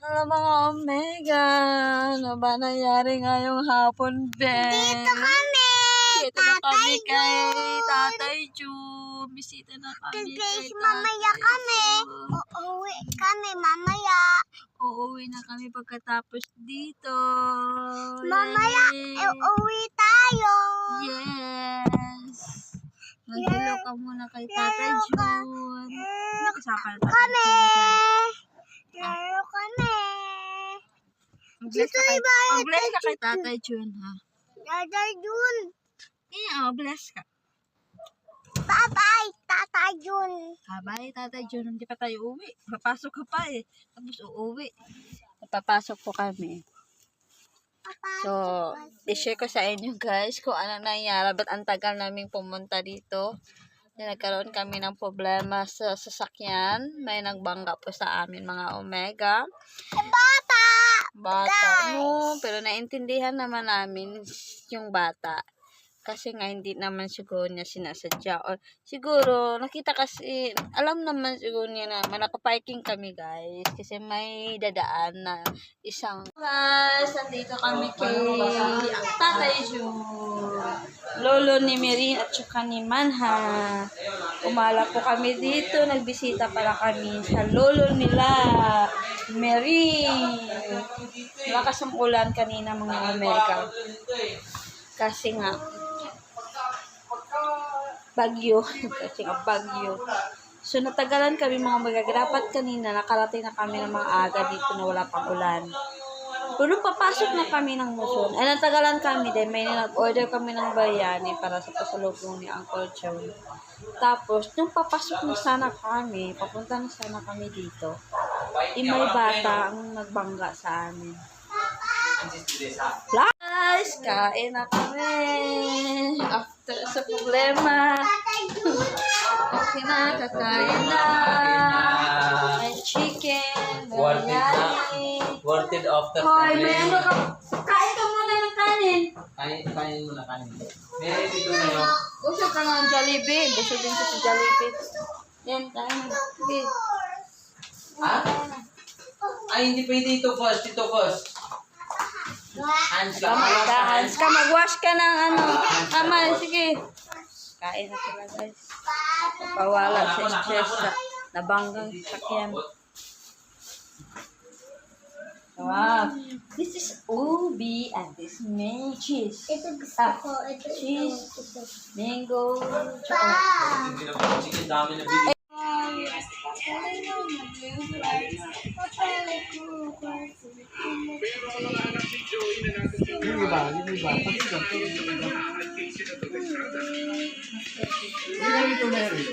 Hello mga Omega! Ano ba nangyari ngayong hapon, Ben? Dito kami! Dito na kami kay Tatay Jun. Bisita na kami kay Mamaya Tatay kami. Jun. Uuwi kami mamaya. Uuwi na kami pagkatapos dito. Mamaya, Yay! uuwi tayo. Yes! Magdalo ka muna kay Tatay Jun. Kasama na Tatay Kami! Jun. Laro kami. Mag-bless ka kay, mag-bless ka kay Tatay Jun, ha? Tatay Jun. Bless ka. Bye-bye, Tatay Jun. Bye, Tatay Jun. Hindi pa tayo uwi. Papasok ka pa eh. Tapos uuwi. Papasok po kami. So, i-share ko sa inyo guys kung ano nangyari. Ba't ang tagal naming pumunta dito. Nagkaroon kami ng problema sa sasakyan. May nagbangga po sa amin mga Omega. Bata. No, pero naintindihan naman namin yung bata. Kasi nga hindi naman siguro niya sinasadya. Or siguro nakita kasi, alam naman siguro niya na nakaparking kami guys. Kasi may dadaan na isang guys, nandito kami kay Tatay Jun, lolo ni Merin at saka ni Manha. Umala po kami dito, nagbisita para kami sa lolo nila, Merin. Lakas ang ulan kanina mga Omega. Kasi nga, bagyo. Kasi nga bagyo. So, natagalan kami mga magagarapat kanina. Nakarating na kami ng mga aga dito na wala pang ulan. Pero papasok na kami ng Luzon. Ay, natagalan kami dahil may nag-order kami ng biryani para sa pasalubong ni Uncle John. Tapos, nung papasok na sana kami, papunta na sana kami dito, may bata ang nagbangga sa amin. Guys, kain na kami. After sa problema. Okay na, kakain na. May chicken, biryani. Worth it after Hoy, may ano ka. Kain ka muna ng kanin. kain mo na kanin. May dito na yun. Busog ka ng Jollibee. Busog din sa Jollibee. Yan, kain na. Sige. Ha? Ay, hindi pwede ito first. Ito first. Hands ka. Hands ka, mag-wash ka ng ano. Ama, sige. Kain na sila guys. Pawala sa stress sa nabanggang sakyan. Wow. This is ubi and this may cheese. Ito gusto ko. Ito Cheese, mango, chocolate. Pa! Hindi na po chicken dami na bili. Yung iba. Hindi ito meron.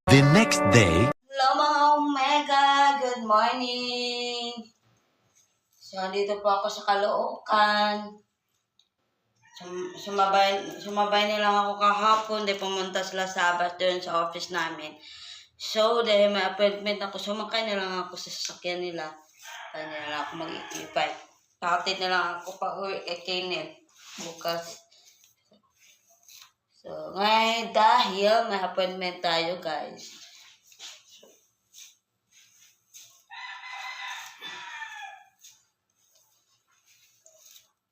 The next day. Hello mga Omega! Good morning! So, dito po ako sa Caloocan. Sumabay nilang ako kahapon. Dahil pumunta sila Sabat doon sa office namin. So, dahil may appointment ako, sumakay na lang ako sa sasakyan nila. Kaya na lang ako mag-i-bike. Kakatid na lang ako pa uwi kay Kenneth bukas. So, ngayon dahil may appointment tayo guys.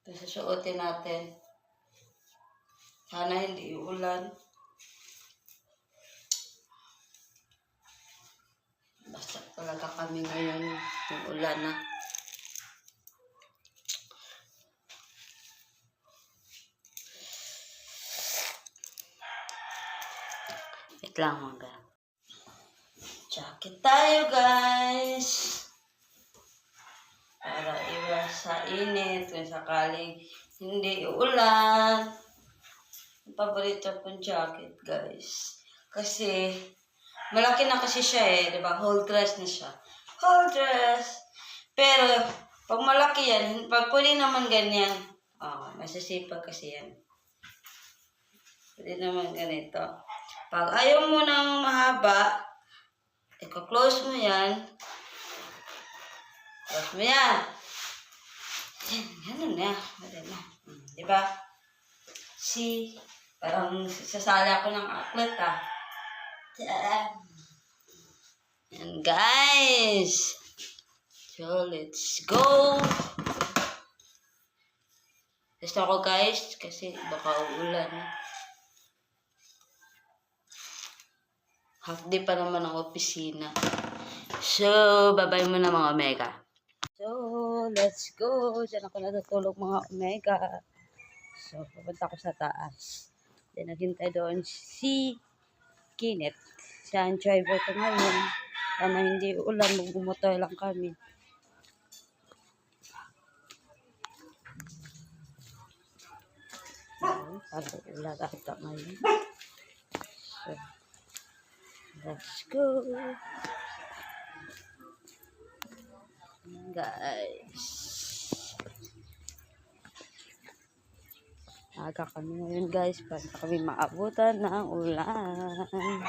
Ito susuotin natin. Sana hindi ulan. Basta talaga kami ngayon yung ulan na. Wait lang mga. Jacket tayo guys. Para iwas sa init kung sakaling hindi uulan. Ang paborito kong jacket guys. Kasi malaki na kasi siya eh, di ba? Whole dress na siya. Whole dress. Pero pag malaki yan, pag pwede naman ganyan, masisipag kasi yan. Pwede naman ganito. Pag ayaw mo ng mahaba, i-close mo yan. Close mo yan. Ano na, wala na. Diba? Parang sasali ako ng aklat ah. And guys, so let's go. Gusto ko guys, kasi baka uulan. Half day pa naman ang opisina. So, bye-bye muna mga Omega. So, let's go. Diyan ako natutulog mga Omega. So, pupunta ko sa taas. Then, naghintay doon si Kenneth. Siya ang driver ko ngayon. Sana hindi ulan, magbumotor lang kami. Parang ulan ata ngayon. So, let's go. Guys. Aga kami ngayon guys, para kami maabutan ng ulan.